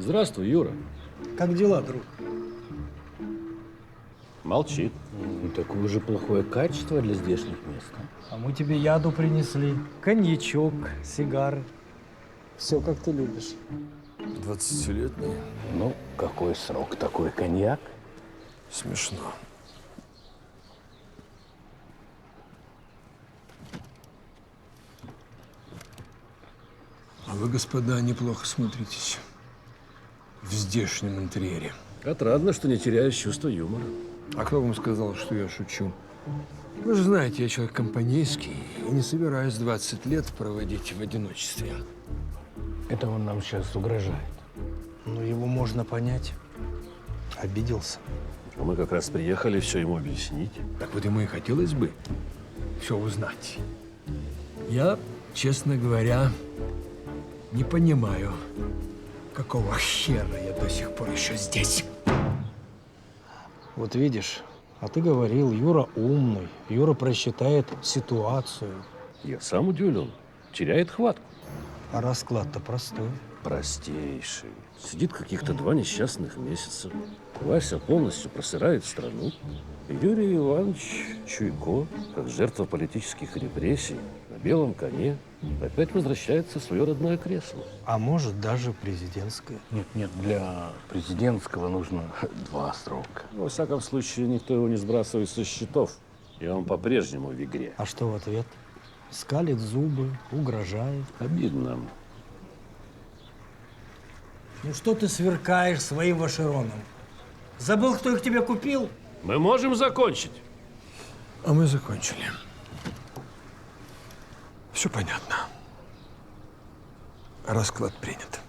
Здравствуй, Юра. Как дела, друг? Молчит. Такое же плохое качество для здешних мест. А мы тебе яду принесли. Коньячок, сигары. Все, как ты любишь. 20-летний. Ну, какой срок, такой коньяк? Смешно. А вы, господа, неплохо смотритесь в здешнем интерьере. Отрадно, что не теряешь чувство юмора. А кто вам сказал, что я шучу? Вы же знаете, я человек компанейский и не собираюсь 20 лет проводить в одиночестве. Это он нам сейчас угрожает. Ну, его можно понять. Обиделся. А мы как раз приехали все ему объяснить. Так вот ему и хотелось бы все узнать. Я, честно говоря, не понимаю, какого хера я до сих пор еще здесь. Вот видишь, а ты говорил, Юра умный. Юра просчитает ситуацию. Я сам удивлен. Теряет хватку. А расклад-то простой. Простейший. Сидит каких-то 2 несчастных месяца. Вася полностью просырает страну. И Юрий Иванович Чуйко, как жертва политических репрессий, на белом коне опять возвращается в свое родное кресло. А может, даже президентское. Нет, для президентского нужно 2 срока. Во всяком случае, никто его не сбрасывает со счетов. И он по-прежнему в игре. А что в ответ? Скалит зубы, угрожает. Обидно. Ну что ты сверкаешь своим вашероном? Забыл, кто их тебе купил? Мы можем закончить. А мы закончили. Все понятно. Расклад принят.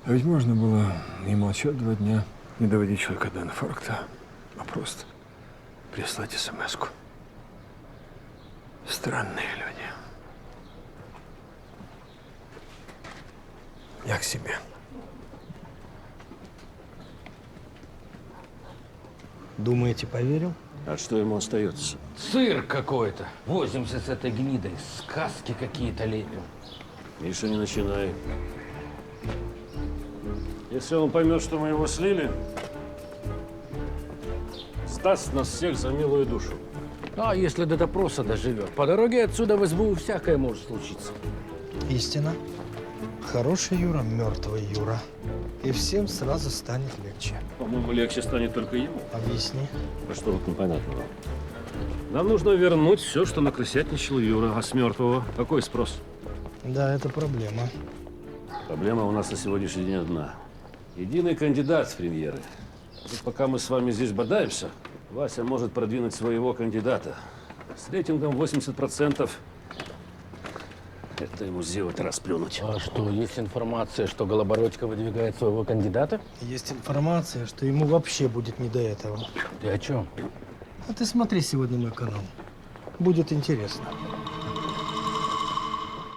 А ведь можно было не молчать 2 дня, не доводить человека до инфаркта, а просто прислать смс-ку. Странные люди. Я к себе. Думаете, поверил? А что ему остается? Цирк какой-то. Возимся с этой гнидой, сказки какие-то лепим. Миша, не начинай. Если он поймет, что мы его слили, сдаст нас всех за милую душу. А если до допроса доживет? По дороге отсюда в СБУ всякое может случиться. Истина. Хороший Юра, мертвый Юра. И всем сразу станет легче. По-моему, легче станет только ему. Объясни. А что тут непонятного? Нам нужно вернуть все, что накрысятничал Юра. А с мертвого какой спрос? Да, это проблема. Проблема у нас на сегодняшний день одна. Единый кандидат в премьеры. И пока мы с вами здесь бодаемся, Вася может продвинуть своего кандидата. С рейтингом 80%. Это ему сделать расплюнуть. А что, есть информация, что Голобородько выдвигает своего кандидата? Есть информация, что ему вообще будет не до этого. Ты о чем? А ты смотри сегодня мой канал. Будет интересно.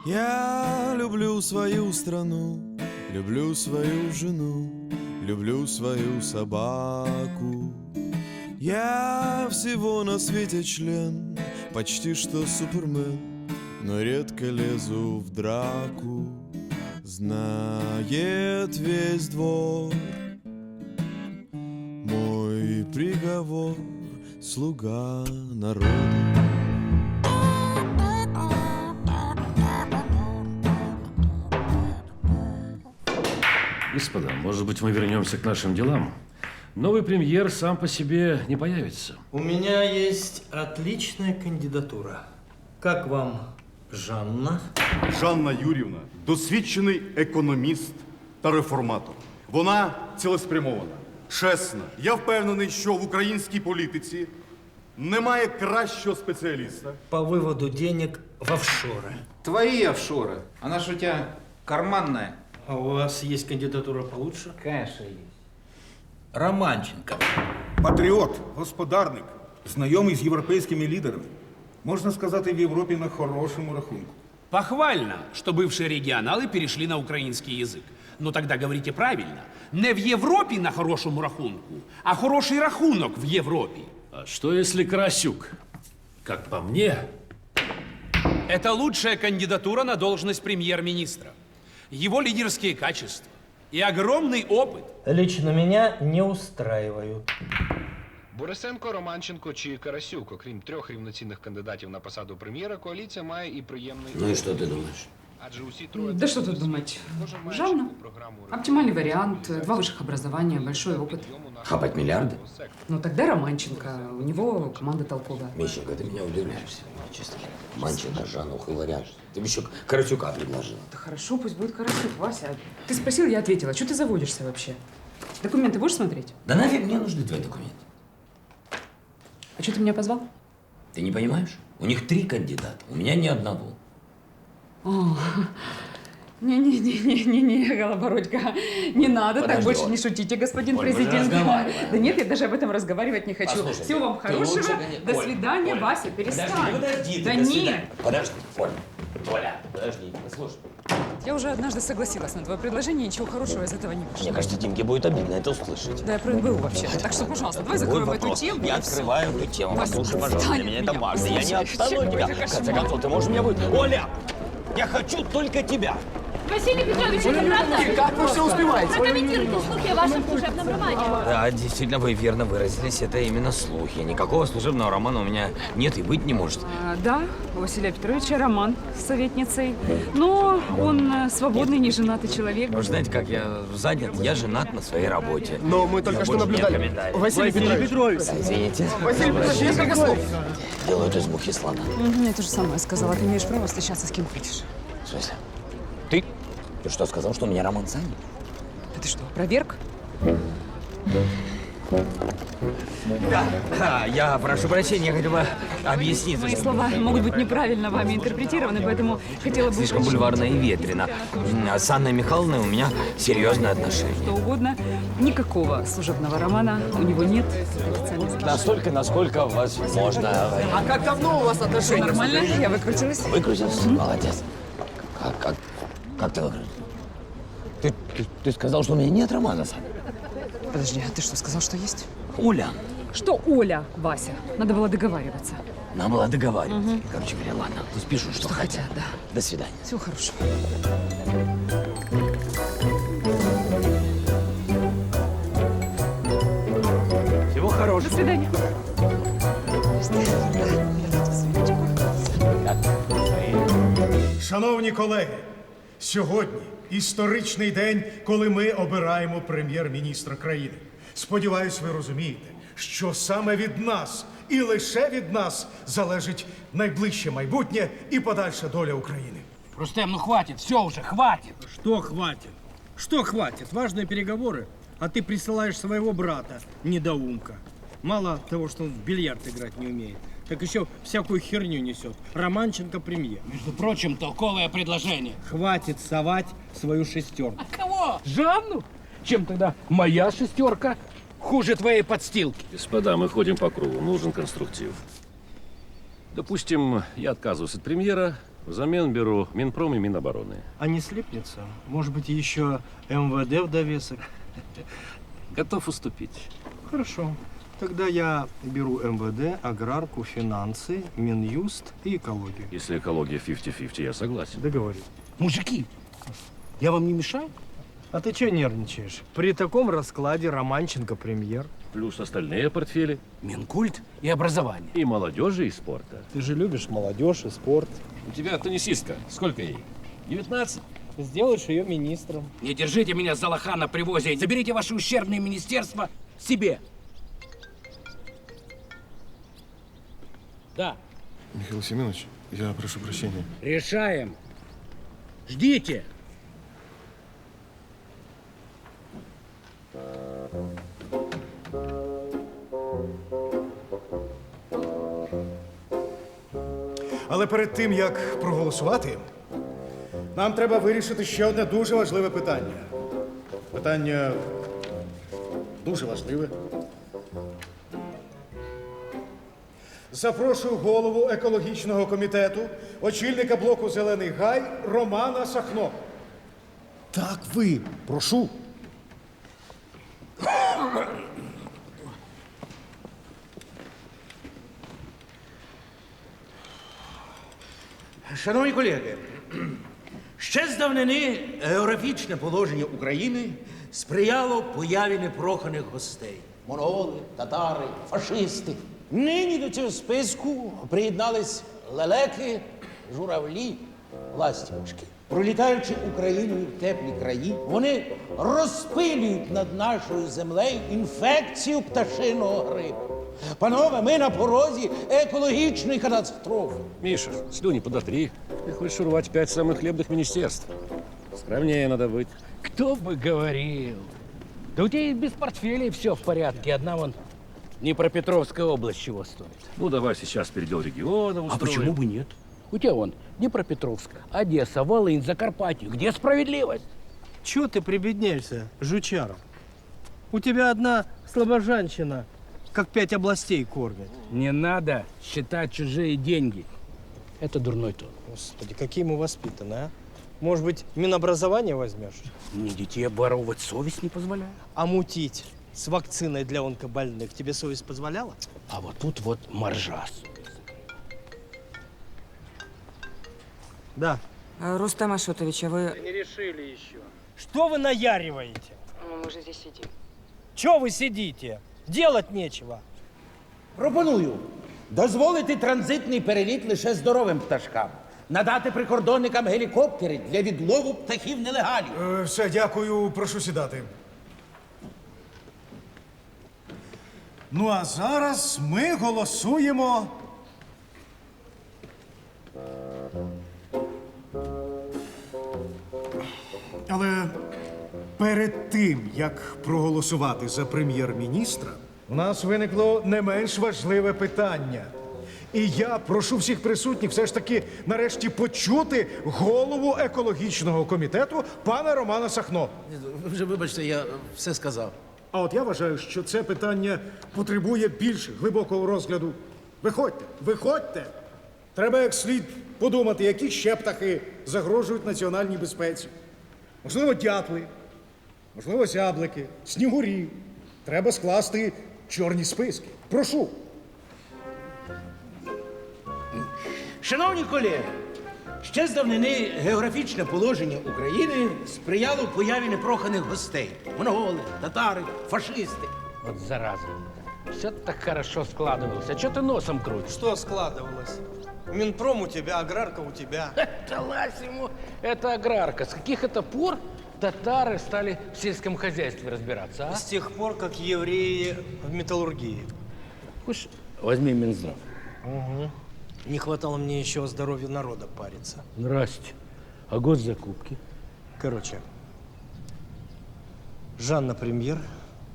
Я люблю свою страну, люблю свою жену, люблю свою собаку. Я всего на свете член, почти что супермен, но редко лезу в драку. Знает весь двор мой приговор, слуга народа. Господа, может быть, мы вернемся к нашим делам? Новый премьер сам по себе не появится. У меня есть отличная кандидатура. Как вам, Жанна? Жанна Юрівна – досвідчений економіст та реформатор. Вона цілеспрямована, чесна. Я впевнений, що в українській політиці немає кращого спеціаліста. По выводу денег в офшоры. Твои офшоры. Она же у тебя карманная. А у вас есть кандидатура получше? Конечно, есть. Романченко. Патріот, господарник, знайомий з європейськими лідерами. Можна сказати, в Європі на хорошому рахунку. Похвально, что бывшие регионалы перешли на украинский язык. Но тогда говорите правильно. Не в Европе на хорошему рахунку, а хороший рахунок в Европе. А что если Карасюк? Как по мне, Это лучшая кандидатура на должность премьер-министра. Его лидерские качества и огромный опыт. Лично меня не устраивают. Борисенко, Романченко чи Карасюк, окрім 3 рівноцінних кандидатів на посаду прем'єра, коаліція має і приємний... Ну и что ты думаешь? Адже усі троє... Да что тут думать? Жалко. Оптимальный вариант, 2 высших образования, большой опыт. Хапать миллиарды? Ну тогда Романченко, у него команда толковая. Мищенко, ты меня удивляешь. Честно. Манченко, Жанух и вариант. Ты бы еще Карасюка предложил. Да хорошо, пусть будет Карасюк, Вася. Ты спросил, я ответила. Что ты заводишься вообще? Документы будешь смотреть? Да нафиг мне нужны твои документы? А что ты меня позвал? Ты не понимаешь? У них 3 кандидата, у меня ни одного. О, не-не-не, Голобородько, не надо, Подожди, так больше Оль. не шутите, господин Оль, мы же президент. разговариваем. Да нет, я даже об этом разговаривать не хочу. Послушай, Всего вам ты лучше хорошего, гони- до Оль, свидания, Оль, Вася, перестань. Подожди, Да до нет, свидания. Подожди, Оля. Оля, подожди, послушай. я уже однажды согласилась на твое предложение, ничего хорошего из этого не вышло. Мне кажется, Димке будет обидно это услышать. Да, я про НБУ вообще-то, так что, пожалуйста, давай Другой закроем эту вопрос. тему. Я и всё. открываю эту тему. Вася, Послушай, пожалуйста, отстань для меня от это меня. важно. Я не Слушай, отстану от тебя. какой-то В конце кошмар. концов, ты можешь меня быть. Оля! Я хочу только тебя. Василий Петрович, это правда? Как вы все успеваете? Прокомментируйте слухи о вашем служебном романе. Да, действительно, вы верно выразились. Это именно слухи. Никакого служебного романа у меня нет и быть не может. Да, у Василия Петровича роман с советницей, но он свободный, неженатый человек. Вы же знаете, как я занят? Я женат на своей работе. Но мы только что наблюдали. Василий Петрович. Да, извините. Василий Петрович, несколько слов. Делают из мухи слона. Я то же самое сказала. Ты имеешь право встречаться с кем хочешь. В смысле? Ты? Ты что, сказал, что у меня роман с Аней? А ты что, проверк? Да, я прошу прощения, я хотел бы объяснить. Мои слова могут быть неправильно вами интерпретированы, поэтому хотела бы... Слишком бульварно и ветрено. С Анной Михайловной у меня серьезные отношения. Что угодно. Никакого служебного романа у него нет. Настолько, насколько возможно. А как давно у вас отношения? Нормально? Я выкрутилась. Выкрутился? Молодец. Как ты выкрутился? Ты сказал, что у меня нет романа с Аней? Подожди, а ты что, сказал, что есть? Оля. Что Оля, Вася? Надо было договариваться. Нам было договариваться. Короче говоря, ладно. Пусть пишут, что хотят. Да. До свидания. Всего хорошего. Всего хорошего. До свидания. Шановні колеги, сьогодні історичний день, коли ми обираємо прем'єр-міністра країни. Сподіваюсь, ви розумієте, що саме від нас і лише від нас залежить найближче майбутнє і подальша доля України. Рустем, ну хватит, все уже, хватит. Что хватит? Что хватит? Важные переговоры, а ты присылаешь своего брата, недоумка. Мало того, что он в бильярд играть не умеет, так еще всякую херню несет. Романченко премьер. Между прочим, толковое предложение. Хватит совать свою шестерку. Кого? Жанну? Чем тогда моя шестерка хуже твоей подстилки? Господа, мы ходим по кругу. Нужен конструктив. Допустим, я отказываюсь от премьера, взамен беру Минпром и Минобороны. А не слипнется? Может быть, еще МВД в довесок? Готов уступить. Хорошо. Тогда я беру МВД, аграрку, финансы, Минюст и экологию. Если экология 50-50, я согласен. Договорились. Мужики, я вам не мешаю? А ты что нервничаешь? При таком раскладе Романченко премьер. Плюс остальные портфели. Минкульт и образование. И молодежи, и спорта. Ты же любишь молодежь и спорт. У тебя теннисистка. Сколько ей? 19? Сделаешь ее министром. Не держите меня за лоха на привозе и заберите ваши ущербные министерства себе. Да, Михаил Семенович, я прошу прощения. решаем. Ждите. Але перед тим, як проголосувати, нам треба вирішити ще одне дуже важливе питання. Питання дуже важливе. Запрошую голову екологічного комітету, очільника блоку «Зелений гай» Романа Сахно. Так, ви, прошу. Шановні колеги, ще з давнини географічне положення України сприяло появі непроханих гостей. Монголи, татари, фашисти. Нині до цього списку приєднались лелеки, журавлі, ластівочки. Пролітаючи Україною в теплі краї, вони розпилюють над нашою землею інфекцію пташиного грипу. Панове, ми на порозі екологічної катастрофи. Миша, слюни подотри. Ты хочешь урвать 5 самых хлебных министерств. Скромнее надо быть. Кто бы говорил? Да у тебя и без портфелей все в порядке. Одна вон Днепропетровская область чего стоит. Ну, давай сейчас передел региона устроим. А почему бы нет? У тебя вон Днепропетровск, Одесса, Волынь, Закарпатье. Где справедливость? Чего ты прибедняешься, жучаром? У тебя одна слабожанщина, как 5 областей кормит. Не надо считать чужие деньги. Это дурной тон. Господи, какие мы воспитаны, а? Может быть, Минобразование возьмешь? Мне детей обворовывать совесть не позволяет. А мутить с вакциной для онкобольных тебе совесть позволяла? А вот тут вот маржа. Да. Рустам Ашотович, а вы... Не решили еще. Что вы наяриваете? Мы же здесь сидим. Чего вы сидите? Делать нечего. Пропоную дозволити транзитний переліт лише здоровим пташкам. Надати прикордонникам гелікоптери для відлову птахів нелегалів. Все, дякую, прошу сідати. Ну а зараз ми голосуємо. Але перед тим, як проголосувати за прем'єр-міністра, у нас виникло не менш важливе питання. І я прошу всіх присутніх все ж таки нарешті почути голову екологічного комітету пана Романа Сахно. Ви вже вибачте, я все сказав. А от я вважаю, що це питання потребує більш глибокого розгляду. Виходьте, виходьте! Треба як слід подумати, які ще птахи загрожують національній безпеці. Можливо, дятли, можливо, зяблики, снігурі. Треба скласти чорні списки. Прошу. Шановні колеги, ще з давнини географічне положення України сприяло появі непроханих гостей. Монголи, татари, фашисти. Вот зараза. Все так хорошо складывалось. А что ты носом крутишь? Что складывалось? Минпром у тебя, аграрка у тебя. Это Ласиму, это аграрка. С каких это пор татары стали в сельском хозяйстве разбираться, а? С тех пор, как евреи в металлургии. Хочешь, возьми Минздрав. Угу. Не хватало мне еще о здоровье народа париться. Здрасте. А госзакупки? Короче, Жанна премьер,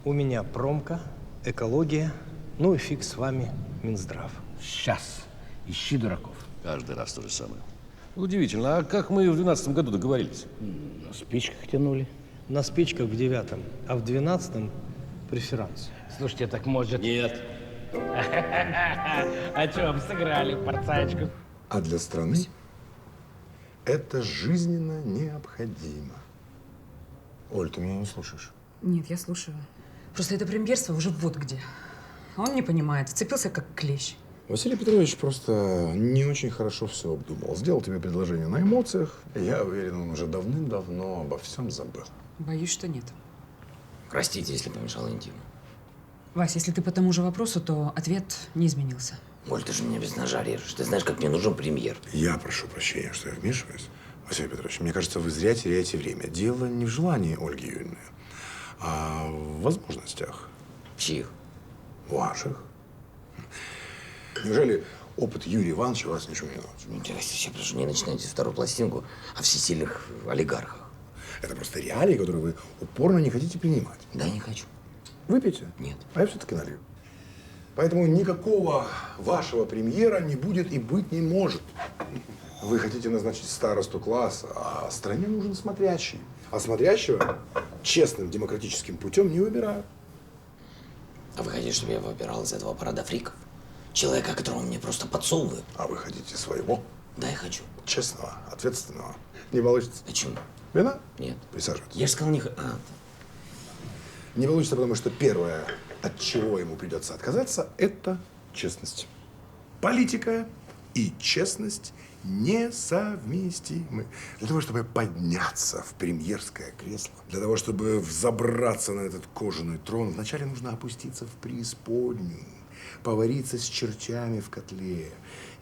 у меня промка, экология, ну и фиг с вами Минздрав. Сейчас. Ищи дураков. Каждый раз то же самое. Удивительно, а как мы в 12 году договорились? На спичках тянули. На спичках в 9-м, а в 12-м преферанс. Слушайте, так может... Нет. О чем сыграли порцаечку? А для страны это жизненно необходимо. Оль, ты меня не слушаешь? Нет, я слушаю. Просто это премьерство уже вот где. А он не понимает, вцепился как клещ. Василий Петрович просто не очень хорошо все обдумал. Сделал тебе предложение на эмоциях. Я уверен, он уже давным-давно обо всем забыл. Боюсь, что нет. Простите, если помешал интиму. Вась, если ты по тому же вопросу, то ответ не изменился. Оль, ты же меня без ножа режешь. Ты знаешь, как мне нужен премьер. Я прошу прощения, что я вмешиваюсь. Василий Петрович, мне кажется, вы зря теряете время. Дело не в желании Ольги Юрьевны, а в возможностях. Чьих? Ваших. Неужели опыт Юрия Ивановича вас ничего не научил? Я прошу, не начинайте вторую пластинку о всесильных олигархах. Это просто реалии, которые вы упорно не хотите принимать. Да, не хочу. Выпьете? Нет. А я все-таки налью. Поэтому никакого вашего премьера не будет и быть не может. Вы хотите назначить старосту класса, а стране нужен смотрящий. А смотрящего честным демократическим путем не выбирают. А вы хотите, чтобы я выбирал из этого парада фриков? Человека, которого мне просто подсовывают? А вы хотите своего? Да, я хочу. Честного, ответственного. Не получится. Почему? Вина? Нет. Присаживайтесь. Я же сказал, не... Не получится, потому что первое, от чего ему придется отказаться, это честность. Политика и честность несовместимы. Для того, чтобы подняться в премьерское кресло, для того, чтобы взобраться на этот кожаный трон, вначале нужно опуститься в преисподнюю, повариться с чертями в котле,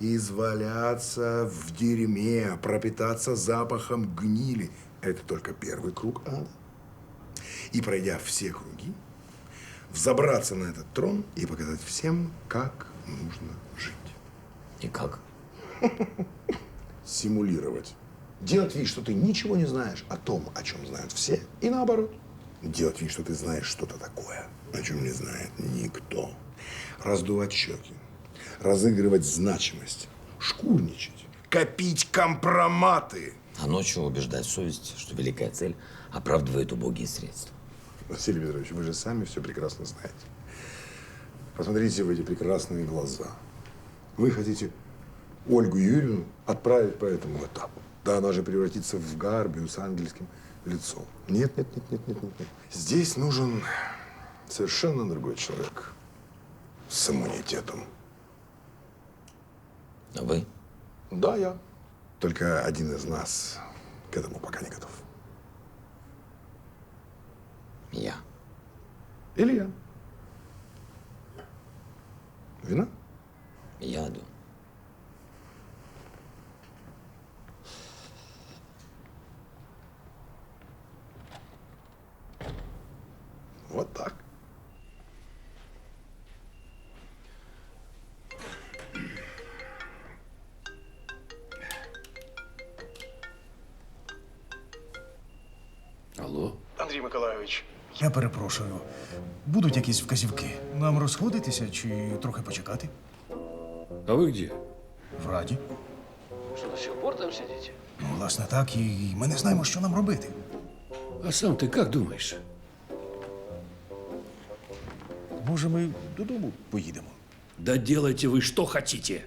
изваляться в дерьме, пропитаться запахом гнили. Это только первый круг ада. И пройдя все круги, взобраться на этот трон и показать всем, как нужно жить. И как? Симулировать. Делать вид, что ты ничего не знаешь о том, о чем знают все, и наоборот. Делать вид, что ты знаешь что-то такое, о чем не знает никто. Раздувать щеки, разыгрывать значимость, шкурничать, копить компроматы. А ночью убеждать совесть, что великая цель оправдывает убогие средства. Василий Петрович, вы же сами все прекрасно знаете. Посмотрите в эти прекрасные глаза. Вы хотите Ольгу Юрьевну отправить по этому этапу. Да она же превратится в гарбию с ангельским лицом. Нет. Здесь нужен совершенно другой человек. С иммунитетом. А вы? Да, я. Только один из нас к этому пока не готов. Я. Или я. Вина? Яду. Вот так. Алло? Андрій Миколайович, я перепрошую. Будуть якісь вказівки? Нам розходитися чи трохи почекати? А вы где? В Раді. Что, до сих пор там сидите? Ну, власне, так, і ми не знаємо, що нам робити. А сам ты как думаешь? Може, ми додому поїдемо? Да делайте вы что хотите.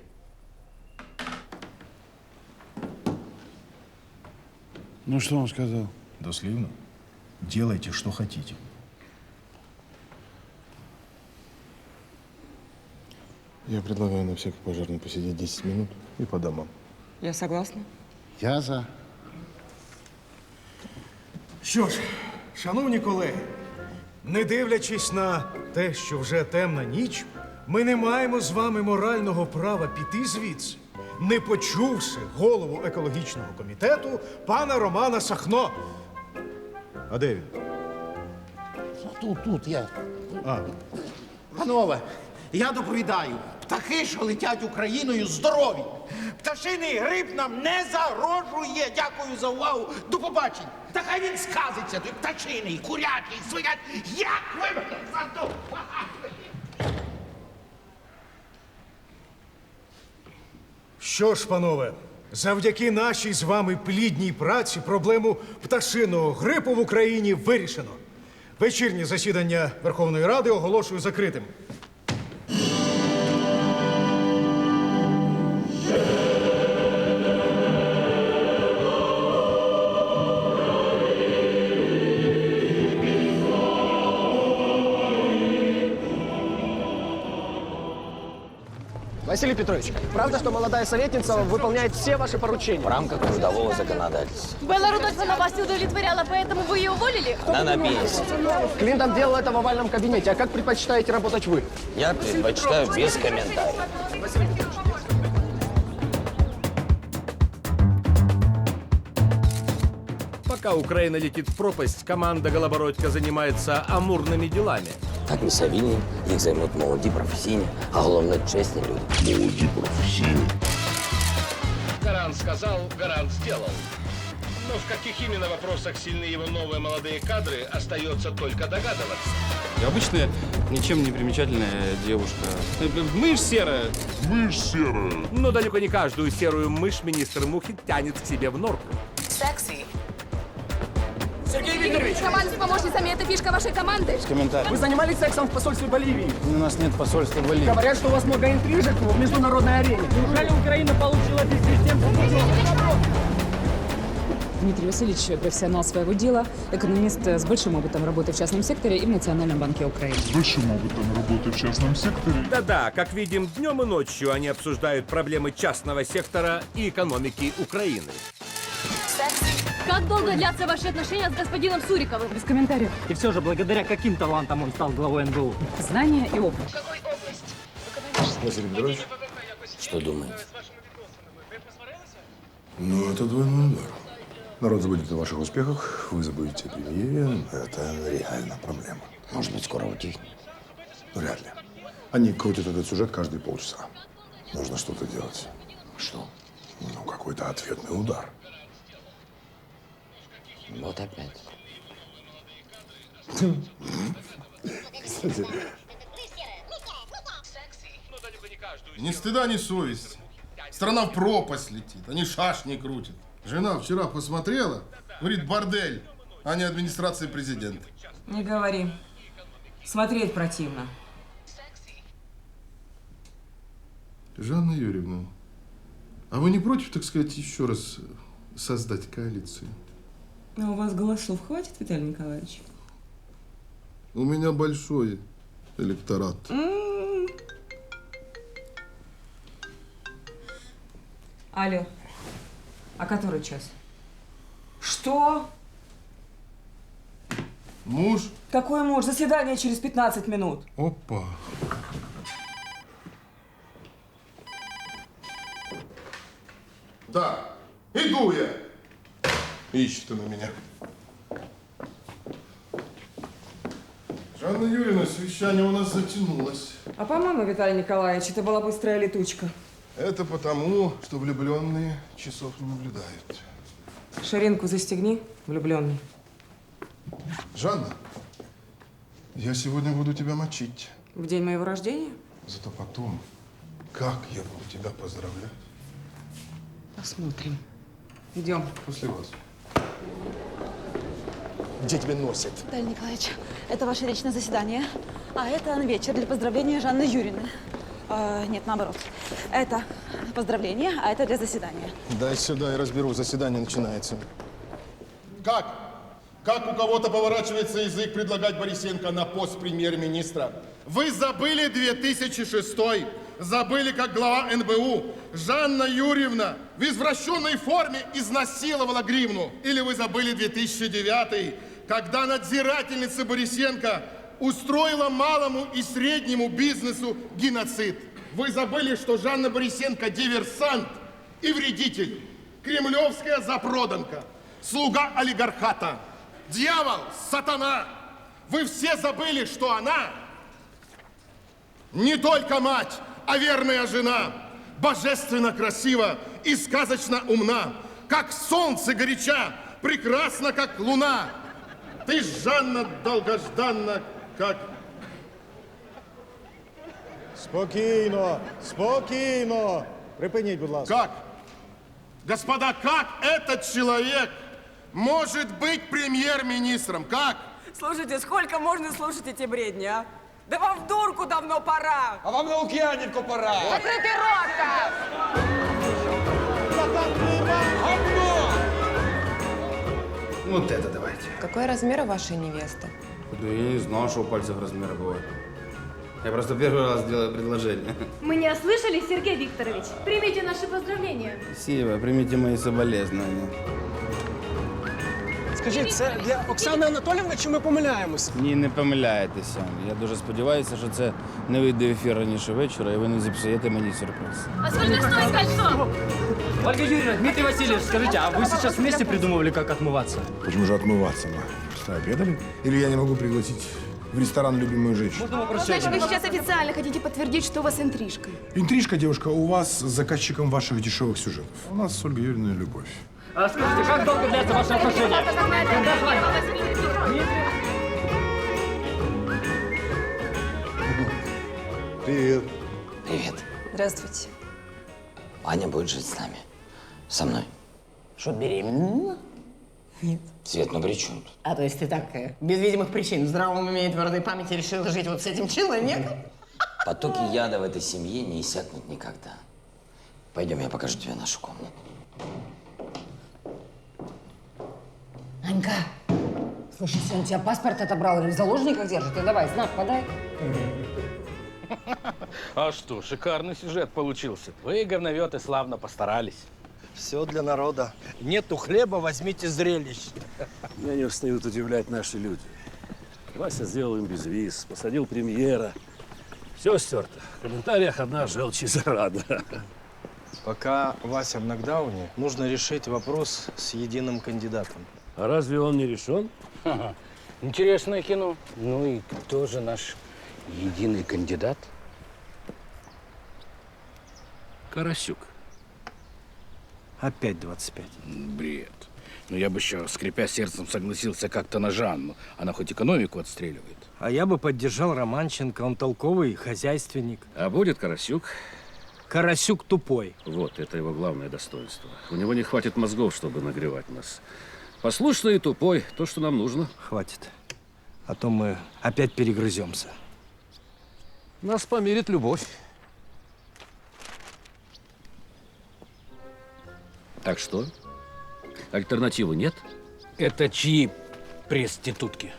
Ну, что он сказал? Дослівно. Делайте, что хотите. Я предлагаю на всякий пожарный посидеть 10 минут и по домам. Я согласна. Я за. Що ж, шановні колеги, не дивлячись на те, що вже темна ніч, ми не маємо з вами морального права піти звідси, не почувши голову екологічного комітету пана Романа Сахно. А де він? Тут я. А, Панове, я доповідаю. Птахи, що летять Україною, здорові. Пташиний гриб нам не загрожує. Дякую за увагу. До побачення. Та хай він сказиться, той пташиний, курячий, свинячий. Як ви мене задовбали? що ж, панове, завдяки нашій з вами плідній праці проблему пташиного грипу в Україні вирішено. Вечірнє засідання Верховної Ради оголошую закритим. Василий Петрович, правда, что молодая советница выполняет все ваши поручения? В рамках трудового законодательства. Белла Рудольфовна вас не удовлетворяла, поэтому вы ее уволили? Она на пенсии. Клинтон делал это в овальном кабинете. А как предпочитаете работать вы? Я предпочитаю без комментариев. Пока Украина летит в пропасть, команда Голобородько занимается амурными делами. Так не Савіні, їх займуть молоді професійні, а головне чесні люди. Молоді професійні. Гарант сказал, Гарант сделал. Но в каких именно вопросах сильны его новые молодые кадры, остается только догадываться. Обычная, ничем не примечательная девушка. Мышь серая. Мышь серая. Но далеко не каждую серую мышь министр Мухин тянет к себе в норку. Секси. Сергей Викторович! Роман с помощницами – это фишка вашей команды? Вы занимались сексом в посольстве Боливии? У нас нет посольства в Боливии. Говорят, что у вас много интрижек в международной арене. Неужели Украина получила без систем? Дмитрий Васильевич – профессионал своего дела, экономист с большим опытом работы в частном секторе и в Национальном банке Украины. С большим опытом работы в частном секторе. Да-да, как видим, днем и ночью они обсуждают проблемы частного сектора и экономики Украины. Как долго длятся ваши отношения с господином Суриковым? Без комментариев. И все же, благодаря каким талантам он стал главой НБУ? Знания и опыт. В какой области? Василий Петрович, Что думаете? ну это двойной удар. Народ забудет о ваших успехах, вы забудете о премьере. Это реально проблема. Может быть, скоро утихнет. Вряд ли. Они крутят этот сюжет каждые полчаса. Нужно что-то делать. Что? Ну, какой-то ответный удар. Вот опять. Кстати, Ни стыда, ни совести. Страна в пропасть летит, они шашни крутят. Жена вчера посмотрела, говорит, бордель, а не администрация президента. Не говори. Смотреть противно. Жанна Юрьевна, а вы не против, так сказать, еще раз создать коалицию? А у вас голосов хватит, Виталий Николаевич? У меня большой электорат. Алло. А который час? Что? Муж? Какой муж? Заседание через 15 минут. Опа. Да, иду я. Ищет она меня. Жанна Юрьевна, совещание у нас затянулось. А по-моему, Виталий Николаевич, это была быстрая летучка. Это потому, что влюбленные часов не наблюдают. Ширинку застегни, влюбленный. Жанна, я сегодня буду тебя мочить. В день моего рождения? Зато потом, как я буду тебя поздравлять. Посмотрим. Идем. После вас. Где тебя носит? Виталий Николаевич, это ваше личное заседание, а это вечер для поздравления Жанны Юрьевны. Нет, наоборот. Это поздравление, а это для заседания. Дай сюда, я разберу. Заседание начинается. Как? Как у кого-то поворачивается язык предлагать Борисенко на пост премьер-министра? Вы забыли 2006 забыли, как глава НБУ Жанна Юрьевна в извращенной форме изнасиловала гривну? Или вы забыли 2009 когда надзирательница Борисенко устроила малому и среднему бизнесу геноцид? Вы забыли, что Жанна Борисенко диверсант и вредитель, кремлевская запроданка, слуга олигархата, дьявол, сатана. Вы все забыли, что она не только мать, а верная жена, божественно красива и сказочно умна, как солнце горяча, прекрасна, как луна. Ты, Жанна, долгожданна, как... Спокійно, спокійно. Припиніть, будь ласка. Как? Господа, как этот человек может быть премьер-министром? Как? Слушайте, сколько можно слушать эти бредни, а? Да вам в дурку давно пора! А вам на Лукьянівку пора. Закрытый рот! Вот это давайте. Какой размер у вашей невесты? Да я не знал, что у пальцев размера бывает. Я просто первый раз делаю предложение. Мы не ослышались, Сергей Викторович? Примите наши поздравления. Спасибо, примите мои соболезнования. Скажіть, це для Оксани Анатоліївни, чи ми помиляємося? Ні, не помиляєтеся. Я дуже сподіваюся, що це не вийде в ефір раніше вечора, і ви не зіпсуєте мені сюрприз. А сколько стоит кольцо? Ольга Юрьевна, Дмитрий Васильевич, скажите, а вы сейчас вместе придумывали, как отмываться? Почему же отмываться, мы? Что, обедали? Или я не могу пригласить в ресторан любимую женщину? Значит, вы сейчас официально хотите подтвердить, что у вас интрижка? Интрижка, девушка, у вас с заказчиком ваших дешевых сюжетов. У нас с Ольгой Юрьевной любовь. А скажите, как долго длятся ваши отношения? Когда свадьба? Привет. Привет. Здравствуйте. Аня будет жить с нами. Со мной. Что, беременна? Нет. Свет, ну при чем тут? А то есть ты так, без видимых причин, в здравом уме и твердой памяти решила жить вот с этим человеком? Потоки яда в этой семье не иссякнут никогда. Пойдем, я покажу тебе нашу комнату. Женька, слушай, если он у тебя паспорт отобрал или в заложниках держит, ты давай, знак подай. А что, шикарный сюжет получился. Вы, говноветы, славно постарались. Все для народа. Нету хлеба, возьмите зрелище. Меня не устают удивлять наши люди. Вася сделал им безвиз, посадил премьера. Все стерто. В комментариях одна желчь и зарада. Пока Вася в нокдауне, нужно решить вопрос с единым кандидатом. А разве он не решен? Ага. Интересное кино. Ну и кто же наш единый кандидат? Карасюк. Опять 25. Бред. Ну, я бы еще, скрипя сердцем, согласился как-то на Жанну. Она хоть экономику отстреливает. А я бы поддержал Романченко, он толковый хозяйственник. А будет Карасюк? Карасюк тупой. Вот, это его главное достоинство. У него не хватит мозгов, чтобы нагревать нас. Послушный и тупой, то, что нам нужно. Хватит. А то мы опять перегрыземся. Нас помирит любовь. Так что? Альтернативы нет? Это чьи проститутки?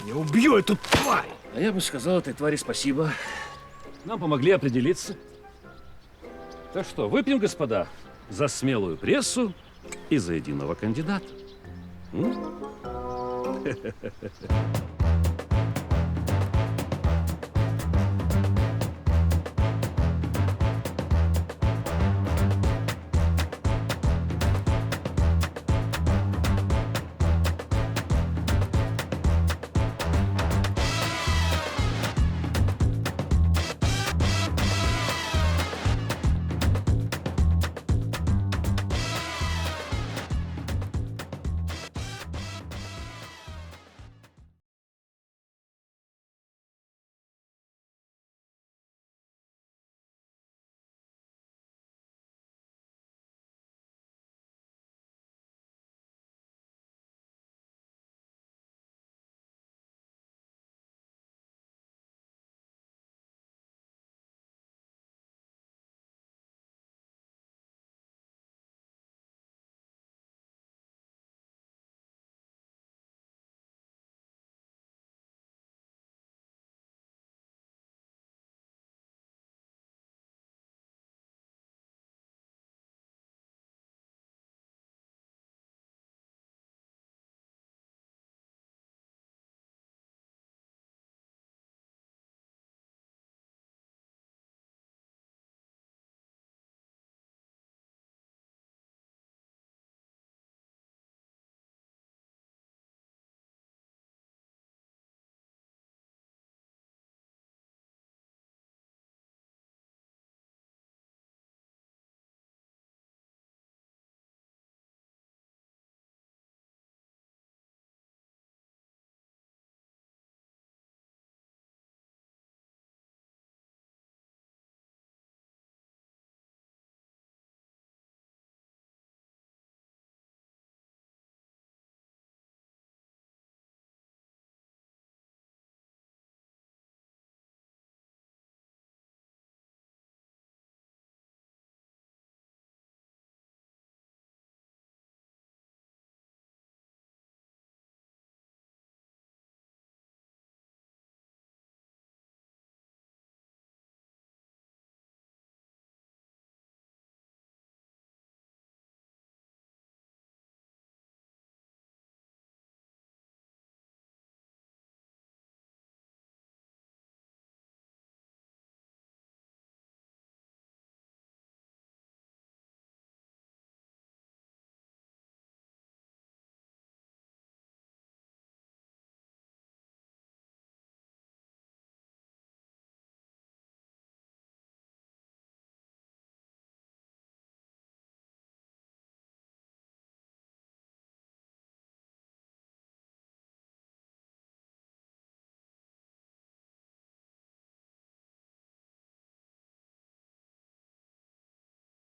Я убью эту тварь! А я бы сказал этой твари спасибо. Нам помогли определиться. Так что, выпьем, господа, за смелую прессу и за единого кандидата. М?